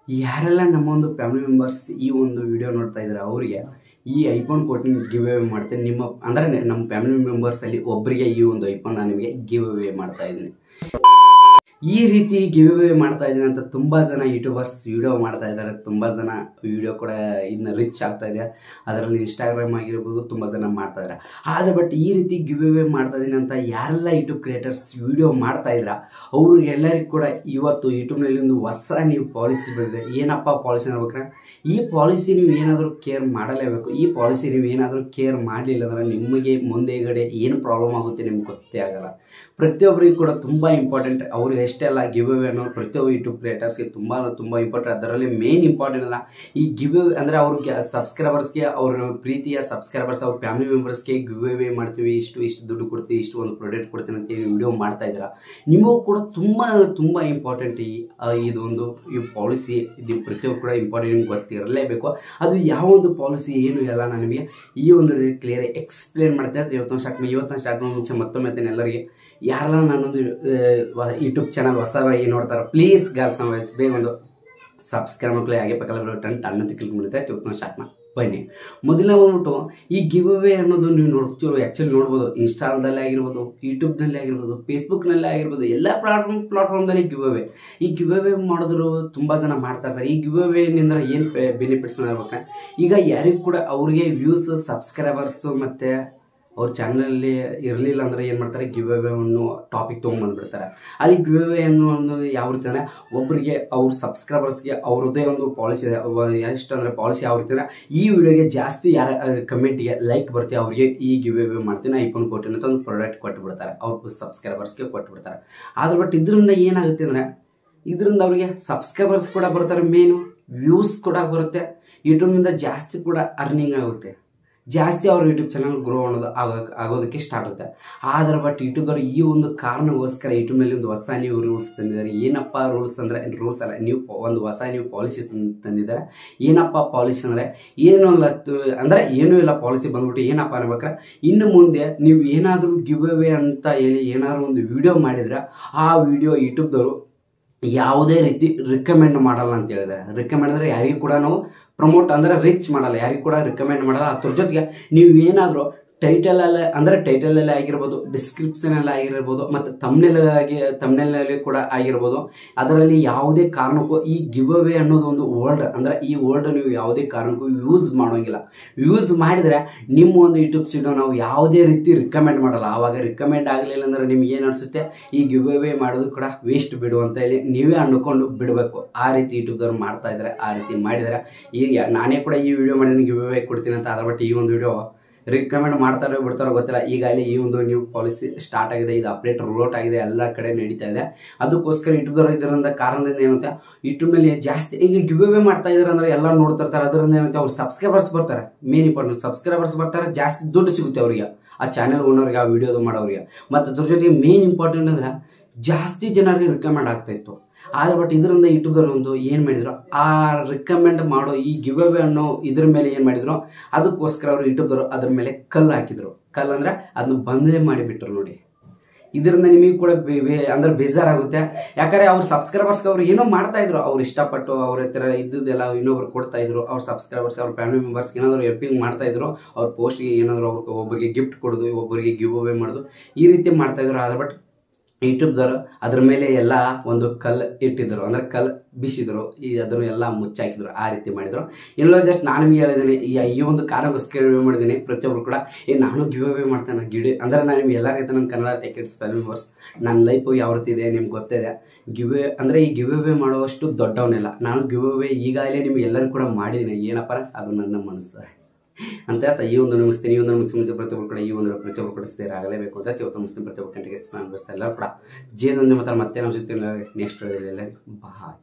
ಯಾರೆಲ್ಲ ನಮ್ಮ ಒಂದು ಫ್ಯಾಮಿಲಿ ಮೆಂಬರ್ಸ್ ಈ ಒಂದು ವಿಡಿಯೋ ನೋಡ್ತಾ ಇದ್ದಾರೆ ಅವರಿಗೆ ಈ ಐಫೋನ್ ಕೊಟ್ಟು ಗಿವ್ ಅವೇ ಮಾಡ್ತೇನೆ. ನಿಮ್ಮ ಅಂದರೆ ನಮ್ಮ ಫ್ಯಾಮಿಲಿ ಮೆಂಬರ್ಸಲ್ಲಿ ಒಬ್ಬರಿಗೆ ಈ ಒಂದು ಐಫೋನ್ ನಾನು ನಿಮಗೆ ಗಿವ್ ಅವೇ ಮಾಡ್ತಾ ಇದ್ದೀನಿ. ಈ ರೀತಿ ಗಿವ್ ಅವೇ ಮಾಡ್ತಾ ಇದ್ದೀನಿ ಅಂತ ತುಂಬ ಜನ ಯೂಟ್ಯೂಬರ್ಸ್ ವಿಡಿಯೋ ಮಾಡ್ತಾ ಇದ್ದಾರೆ. ತುಂಬ ಜನ ವಿಡಿಯೋ ಕೂಡ ಇದನ್ನ ರಿಚ್ ಆಗ್ತಾ ಇದೆ. ಅದರಲ್ಲಿ ಇನ್ಸ್ಟಾಗ್ರಾಮ್ ಆಗಿರ್ಬೋದು ತುಂಬ ಜನ ಮಾಡ್ತಾ ಇದ್ದಾರೆ. ಆದರೆ ಬಟ್ ಈ ರೀತಿ ಗಿವ್ ಅವೇ ಮಾಡ್ತಾ ಇದ್ದೀನಿ ಅಂತ ಯಾರೆಲ್ಲ ಯೂಟ್ಯೂಬ್ ಕ್ರಿಯೇಟರ್ಸ್ ವಿಡಿಯೋ ಮಾಡ್ತಾ ಇದ್ರ ಅವ್ರಿಗೆಲ್ಲರಿಗೂ ಕೂಡ ಇವತ್ತು ಯೂಟ್ಯೂಬ್ನಲ್ಲಿ ಒಂದು ಹೊಸ ನೀವು ಪಾಲಿಸಿ ಬಂದಿದೆ. ಏನಪ್ಪ ಪಾಲಿಸಿ ನೋಡ್ಬೇಕ್ರೆ, ಈ ಪಾಲಿಸಿ ನೀವು ಏನಾದರೂ ಕೇರ್ ಮಾಡಲೇಬೇಕು. ಈ ಪಾಲಿಸಿ ನೀವು ಏನಾದರೂ ಕೇರ್ ಮಾಡಲಿಲ್ಲ ಅಂದರೆ ನಿಮಗೆ ಮುಂದೆಗಡೆ ಏನು ಪ್ರಾಬ್ಲಮ್ ಆಗುತ್ತೆ ನಿಮ್ಗೆ ಗೊತ್ತೇ ಆಗಲ್ಲ. ಪ್ರತಿಯೊಬ್ಬರಿಗೂ ಕೂಡ ತುಂಬ ಇಂಪಾರ್ಟೆಂಟ್. ಅವ್ರಿಗೆ ಎಷ್ಟೇ ಅಲ್ಲ, ಗಿವ್ ಅವೇ ಅನ್ನೋದು ಪ್ರತಿಯೊಬ್ಬ ಯೂಟ್ಯೂಬ್ ಕ್ರಿಯೇಟರ್ಸ್ಗೆ ತುಂಬ ಇಂಪಾರ್ಟೆಂಟ್. ಅದರಲ್ಲಿ ಮೇನ್ ಇಂಪಾರ್ಟೆಂಟ್ ಅಲ್ಲ ಈ ಗಿವ್ ಅವೇ ಅಂದರೆ ಅವ್ರಿಗೆ ಸಬ್ಸ್ಕ್ರೈಬರ್ಸ್ಗೆ, ಅವ್ರ ಪ್ರೀತಿಯ ಸಬ್ಸ್ಕ್ರೈಬರ್ಸ್, ಅವ್ರ ಫ್ಯಾಮಿಲಿ ಮೆಂಬರ್ಸ್ಗೆ ಗಿವ್ ಅವೇ ಮಾಡ್ತೀವಿ, ಇಷ್ಟು ದುಡ್ಡು ಕೊಡ್ತೀವಿ, ಇಷ್ಟು ಒಂದು ಪ್ರಾಡಕ್ಟ್ ಕೊಡ್ತೀನಿ ಅಂತ ವಿಡಿಯೋ ಮಾಡ್ತಾ ಇದ್ದೀರಾ. ನಿಮಗೂ ಕೂಡ ತುಂಬ ಇಂಪಾರ್ಟೆಂಟ್ ಇದೊಂದು ಈ ಪಾಲಿಸಿ. ಇದು ಪ್ರತಿಯೊಬ್ಬರು ಕೂಡ ಇಂಪಾರ್ಟೆಂಟ್, ನಿಮ್ಗೆ ಗೊತ್ತಿರಲೇಬೇಕು. ಅದು ಯಾವ ಒಂದು ಪಾಲಿಸಿ ಏನು ಎಲ್ಲ ನಾನು ನಿಮಗೆ ಈ ಒಂದು ಕ್ಲಿಯರ್ ಎಕ್ಸ್ಪ್ಲೇನ್ ಮಾಡ್ತಾ ಇದ್ದೆ. ಇವತ್ತೊಂದು ಸ್ಟಾರ್ಟ್ ಮಾಡೋ ಮುಂಚೆ ಮತ್ತೊಮ್ಮೆ ಎಲ್ಲರಿಗೆ ಯಾರೆಲ್ಲ ನಾನೊಂದು ಯೂಟ್ಯೂಬ್ ಚಾನಲ್ ಹೊಸದಾಗಿ ನೋಡ್ತಾರೆ ಪ್ಲೀಸ್ ಗರ್ಲ್ಸ್ ಬೇಗ ಒಂದು ಸಬ್ಸ್ಕ್ರೈಬ್ ಮಕ್ಕಳು ಹಾಗೆ ಪಕ್ಕದಲ್ಲಿ ಟನ್ ಕ್ಲಿಕ್ ಮಾಡುತ್ತೆ. ಇವತ್ತು ಸ್ಟಾರ್ಟ್ ಮಾಡಿ ಬನ್ನಿ. ಮೊದಲ ಬಂದ್ಬಿಟ್ಟು ಈ ಗಿವ್ ಅವೇ ಅನ್ನೋದು ನೀವು ನೋಡ್ತಿರೋ ಆ್ಯಕ್ಚುಲಿ ನೋಡ್ಬೋದು. ಇನ್ಸ್ಟಾಗ್ರಾಮ್ದಲ್ಲಿ ಆಗಿರ್ಬೋದು, ಯೂಟ್ಯೂಬ್ನಲ್ಲಿ ಆಗಿರ್ಬೋದು, ಫೇಸ್ಬುಕ್ನಲ್ಲಿ ಆಗಿರ್ಬೋದು, ಎಲ್ಲ ಪ್ಲಾಟ್ಫಾರ್ಮ್ದಲ್ಲಿ ಗಿವ್ ಅವೇ. ಈ ಗಿವ್ ಅವೇ ಮಾಡಿದ್ರು ತುಂಬ ಜನ ಮಾಡ್ತಾ ಇರ್ತಾರೆ. ಈ ಗಿವ್ ಅವೇನಿಂದ ಏನು ಬೆನಿಫಿಟ್ಸ್ ಹೇಳ್ಬೇಕಂದ್ರೆ, ಈಗ ಯಾರಿಗೂ ಕೂಡ ಅವ್ರಿಗೆ ವ್ಯೂಸ್, ಸಬ್ಸ್ಕ್ರೈಬರ್ಸು ಮತ್ತು ಅವ್ರ ಚಾನಲಲ್ಲಿ ಇರಲಿಲ್ಲ ಅಂದರೆ ಏನು ಮಾಡ್ತಾರೆ, ಗಿವ್ ಅವೇ ಅನ್ನೋ ಟಾಪಿಕ್ ತೊಗೊಂಡ್ಬಂದ್ಬಿಡ್ತಾರೆ. ಅಲ್ಲಿ ಗಿವ್ ಅವೇ ಅನ್ನೋ ಯಾವ ರೀತಿ ಅಂದರೆ, ಒಬ್ಬರಿಗೆ ಅವ್ರ ಸಬ್ಸ್ಕ್ರೈಬರ್ಸ್ಗೆ ಅವ್ರದ್ದೇ ಒಂದು ಪಾಲಿಸಿ ಇದೆ. ಎಷ್ಟು ಅಂದರೆ ಪಾಲಿಸಿ ಯಾವ ರೀತಿ ಅಂದರೆ, ಈ ವಿಡಿಯೋಗೆ ಜಾಸ್ತಿ ಯಾರ ಕಮೆಂಟಿಗೆ ಲೈಕ್ ಬರ್ತೀವಿ ಅವ್ರಿಗೆ ಈ ಗಿವ್ ಅವೇ ಮಾಡ್ತೀನಿ ಐಫೋನ್ ಕೊಟ್ಟಿನ ಅಂತ ಒಂದು ಪ್ರಾಡಕ್ಟ್ ಕೊಟ್ಟುಬಿಡ್ತಾರೆ, ಅವ್ರ ಸಬ್ಸ್ಕ್ರೈಬರ್ಸ್ಗೆ ಕೊಟ್ಟುಬಿಡ್ತಾರೆ. ಆದ್ರೆ ಬಟ್ ಇದರಿಂದ ಏನಾಗುತ್ತೆ ಅಂದರೆ, ಇದರಿಂದ ಅವರಿಗೆ ಸಬ್ಸ್ಕ್ರೈಬರ್ಸ್ ಕೂಡ ಬರ್ತಾರೆ, ಮೇನು ವ್ಯೂಸ್ ಕೂಡ ಬರುತ್ತೆ, ಯೂಟ್ಯೂಬ್ನಿಂದ ಜಾಸ್ತಿ ಕೂಡ ಅರ್ನಿಂಗ್ ಆಗುತ್ತೆ, ಜಾಸ್ತಿ ಅವ್ರ ಯೂಟ್ಯೂಬ್ ಚಾನಲ್ ಗ್ರೋ ಅನ್ನೋದು ಆಗೋದಕ್ಕೆ ಸ್ಟಾರ್ಟ್ ಆಗುತ್ತೆ. ಆದರೆ ಬಟ್ ಯೂಟ್ಯೂಬರು ಈ ಒಂದು ಕಾರಣಕ್ಕೋಸ್ಕರ ಯೂಟ್ಯೂಬ್ನಲ್ಲಿ ಒಂದು ಹೊಸ ನೀವು ರೂಲ್ಸ್ ತಂದಿದ್ದಾರೆ. ಏನಪ್ಪ ರೂಲ್ಸ್ ಅಂದರೆ, ರೂಲ್ಸ್ ಅಲ್ಲ, ನೀವು ಒಂದು ಹೊಸ ನೀವು ಪಾಲಿಸಿ ತಂದಿದ್ದಾರೆ. ಏನಪ್ಪ ಪಾಲಿಸಿ ಅಂದರೆ ಏನೂ ಇಲ್ಲ ಅಂದರೆ ಏನೂ ಇಲ್ಲ. ಪಾಲಿಸಿ ಬಂದ್ಬಿಟ್ಟು ಏನಪ್ಪ ಅನ್ಬೇಕಾರೆ, ಇನ್ನು ಮುಂದೆ ನೀವು ಏನಾದರೂ ಗಿವ್ ಅವೇ ಅಂತ ಹೇಳಿ ಏನಾದರೂ ಒಂದು ವಿಡಿಯೋ ಮಾಡಿದರೆ ಆ ವಿಡಿಯೋ ಯೂಟ್ಯೂಬ್ದವರು ಯಾವುದೇ ರೀತಿ ರಿಕಮೆಂಡ್ ಮಾಡಲ್ಲ ಅಂತ ಹೇಳಿದ್ದಾರೆ. ರಿಕಮೆಂಡ್ ಅಂದರೆ ಯಾರಿಗೂ ಕೂಡ ನಾವು ಪ್ರಮೋಟ್ ಅಂದರೆ ರಿಚ್ ಮಾಡಲ್ಲ, ಯಾರಿಗೂ ಕೂಡ ರಿಕಮೆಂಡ್ ಮಾಡಲ್ಲ. ಅದ್ರ ಜೊತೆಗೆ ನೀವು ಏನಾದರೂ ಟೈಟಲಲ್ಲಿ ಆಗಿರ್ಬೋದು, ಡಿಸ್ಕ್ರಿಪ್ಷನಲ್ಲಿ ಆಗಿರ್ಬೋದು, ಮತ್ತು ತಮ್ನೇಲಲ್ಲಿ ಕೂಡ ಆಗಿರ್ಬೋದು, ಅದರಲ್ಲಿ ಯಾವುದೇ ಕಾರಣಕ್ಕೂ ಈ ಗಿವ್ ಅವೇ ಅನ್ನೋದು ಒಂದು ವರ್ಡ್ ಅಂದರೆ ಈ ವರ್ಡ್ ನೀವು ಯಾವುದೇ ಕಾರಣಕ್ಕೂ ಯೂಸ್ ಮಾಡೋಂಗಿಲ್ಲ. ಯೂಸ್ ಮಾಡಿದರೆ ನಿಮ್ಮ ಒಂದು ಯೂಟ್ಯೂಬ್ ಸ್ಟುಡಿಯೋ ನಾವು ಯಾವುದೇ ರೀತಿ ರಿಕಮೆಂಡ್ ಮಾಡಲ್ಲ. ಆವಾಗ ರಿಕಮೆಂಡ್ ಆಗಲಿಲ್ಲ ಅಂದರೆ ನಿಮ್ಗೆ ಏನು ಅನಿಸುತ್ತೆ, ಈ ಗಿವ್ ಅವೇ ಮಾಡೋದು ಕೂಡ ವೇಸ್ಟ್ ಬಿಡು ಅಂತ ಹೇಳಿ ನೀವೇ ಅಂದ್ಕೊಂಡು ಬಿಡಬೇಕು. ಆ ರೀತಿ ಯೂಟ್ಯೂಬ್ದವ್ರು ಮಾಡ್ತಾ ಇದ್ದಾರೆ. ಆ ರೀತಿ ಮಾಡಿದರೆ ಈಗ ನಾನೇ ಕೂಡ ಈ ವಿಡಿಯೋ ಮಾಡಿದ್ದೀನಿ, ಗಿವ್ ಅವೇ ಕೊಡ್ತೀನಿ ಅಂತ. ಅದ್ರ ಬಟ್ ಈ ಒಂದು ವಿಡಿಯೋ ರಿಕಮೆಂಡ್ ಮಾಡ್ತಾರೋ ಬಿಡ್ತಾರೋ ಗೊತ್ತಿಲ್ಲ. ಈಗ ಅಲ್ಲಿ ಈ ಒಂದು ನ್ಯೂ ಪಾಲಿಸಿ ಸ್ಟಾರ್ಟ್ ಆಗಿದೆ, ಇದು ಅಪ್ಡೇಟ್ ರೋಲ್ಔಟ್ ಆಗಿದೆ, ಎಲ್ಲ ಕಡೆ ನಡೀತಾ ಇದೆ. ಅದಕ್ಕೋಸ್ಕರ ಯೂಟ್ಯೂಬ್ದವರು ಇದರಿಂದ ಕಾರಣದಿಂದ ಏನುತ್ತೆ, ಯೂಟ್ಯೂಬ್ನಲ್ಲಿ ಜಾಸ್ತಿ ಈಗ ಗಿವ್ ಅವೇ ಮಾಡ್ತಾ ಇದ್ದಾರೆ ಅಂದರೆ ಎಲ್ಲ ನೋಡ್ತಾ ಇರ್ತಾರೆ. ಅದರಿಂದ ಏನುತ್ತೆ, ಅವ್ರು ಸಬ್ಸ್ಕ್ರೈಬರ್ಸ್ ಬರ್ತಾರೆ, ಮೇನ್ ಇಂಪಾರ್ಟೆಂಟ್ ಸಬ್ಸ್ಕ್ರೈಬರ್ಸ್ ಬರ್ತಾರೆ, ಜಾಸ್ತಿ ದುಡ್ಡು ಸಿಗುತ್ತೆ ಅವರಿಗೆ, ಆ ಚಾನೆಲ್ ಓನರ್ಗೆ, ಆ ವಿಡಿಯೋದು ಮಾಡೋರಿಗೆ. ಮತ್ತು ಅದ್ರ ಜೊತೆಗೆ ಮೇನ್ ಇಂಪಾರ್ಟೆಂಟ್ ಅಂದರೆ ಜಾಸ್ತಿ ಜನರಿಗೆ ರಿಕಮೆಂಡ್ ಆಗ್ತಾ ಇತ್ತು. ಆದರೆ ಬಟ್ ಇದರಿಂದ ಯೂಟ್ಯೂಬ್ದವ್ರು ಒಂದು ಏನು ಮಾಡಿದ್ರು, ಆ ರಿಕಮೆಂಡ್ ಮಾಡೋ ಈ ಗಿವ್ ಅವೇ ಅನ್ನೋ ಇದ್ರ ಮೇಲೆ ಏನು ಮಾಡಿದ್ರು, ಅದಕ್ಕೋಸ್ಕರ ಅವರು ಯೂಟ್ಯೂಬ್ದವರು ಅದ್ರ ಮೇಲೆ ಕಲ್ಲು ಹಾಕಿದ್ರು. ಕಲ್ಲು ಅಂದರೆ ಅದನ್ನ ಬಂದೇ ಮಾಡಿಬಿಟ್ರು ನೋಡಿ. ಇದರಿಂದ ನಿಮಗೆ ಕೂಡ ಅಂದ್ರೆ ಬೇಜಾರಾಗುತ್ತೆ. ಯಾಕಂದರೆ ಅವ್ರ ಸಬ್ಸ್ಕ್ರೈಬರ್ಸ್ಗೆ ಅವ್ರು ಏನೋ ಮಾಡ್ತಾ ಇದ್ರು, ಅವ್ರು ಇಷ್ಟಪಟ್ಟು ಅವ್ರ ಹತ್ರ ಇದ್ದದೆಲ್ಲ ಇನ್ನೊಬ್ರು ಕೊಡ್ತಾ ಇದ್ರು. ಅವ್ರ ಸಬ್ಸ್ಕ್ರೈಬರ್ಸ್, ಅವ್ರ ಫ್ಯಾಮಿಲಿ ಮೆಂಬರ್ಸ್ಗೆ ಏನಾದರೂ ಹೆಲ್ಪಿಂಗ್ ಮಾಡ್ತಾ ಇದ್ರು. ಅವ್ರ ಪೋಸ್ಟ್ಗೆ ಏನಾದರೂ ಅವ್ರಿಗೆ ಒಬ್ಬರಿಗೆ ಗಿಫ್ಟ್ ಕೊಡೋದು, ಒಬ್ಬರಿಗೆ ಗಿವ್ ಅವೇ ಮಾಡೋದು, ಈ ರೀತಿ ಮಾಡ್ತಾ ಇದ್ರು. ಆದರೆ ಬಟ್ ಯೂಟ್ಯೂಬ್ದವರು ಅದ್ರ ಮೇಲೆ ಎಲ್ಲ ಒಂದು ಕಲ್ಲು ಇಟ್ಟಿದ್ರು, ಅಂದರೆ ಕಲ್ಲು ಬೀಸಿದ್ರು, ಅದನ್ನು ಎಲ್ಲ ಮುಚ್ಚಾಕಿದ್ರು. ಆ ರೀತಿ ಮಾಡಿದ್ರು. ಇನ್ನೂ ಜಸ್ಟ್ ನಾನು ನಿಮಗೆ ಹೇಳಿದ್ದೀನಿ, ಈ ಒಂದು ಕಾರಣಕ್ಕೋಸ್ಕರ ರಿವ್ಯೂ ಮಾಡಿದ್ದೀನಿ. ಪ್ರತಿಯೊಬ್ಬರು ಕೂಡ ನಾನು ಗಿವ್ ಅವೇ ಮಾಡ್ತೇನೆ ಅಂದರೆ ನಾನು ನಿಮ್ಗೆ ಎಲ್ಲ ರೀತಿ ನನ್ನ ಕನ್ನಡ ಟಿಕೆಟ್ಸ್ ಫ್ಯಾಮಿಲಿ ಮೆಂಬರ್ಸ್ ನನ್ನ ಲೈಫು ಯಾವ ರೀತಿ ಇದೆ ನಿಮ್ಗೆ ಗೊತ್ತಿದೆ. ಗಿವ್ ಅವೇ ಅಂದರೆ ಈ ಗಿವ್ ಅವೇ ಮಾಡುವಷ್ಟು ದೊಡ್ಡವನಿಲ್ಲ ನಾನು. ಗಿವ್ ಅವೇ ಈಗಾಗಲೇ ನಿಮ್ಗೆ ಎಲ್ಲರೂ ಕೂಡ ಮಾಡಿದ್ದೀನಿ. ಏನಪ್ಪ ಅದು ನನ್ನ ಮನಸ್ಸು ಅಂತ ಹೇಳ್ತಾ ಈ ಒಂದು ಮುಗಿಸ್ತೀನಿ. ಈ ಒಂದು ಮುಂಚೆ ಪ್ರತಿಯೊಬ್ಬರು ಕೂಡ ಈ ಒಂದು ಪ್ರತಿಯೊಬ್ಬರು ಕೂಡ ಸೇರ್ ಆಗಲೇಬೇಕು ಅಂತ ಇವತ್ತು ಮುಗಿಸ್ತೀನಿ. ಪ್ರತಿಯೊಬ್ಬರು ಗಂಟೆಗೆ ಎಲ್ಲರೂ ಕೂಡ ಜೀವನದಲ್ಲಿ ಮತ್ತೆ ನಾವು ಸಿಗ್ತೀನಿ ನೆಕ್ಸ್ಟ್ ಎಲ್ಲರಿಗೂ ಬಾಯ್.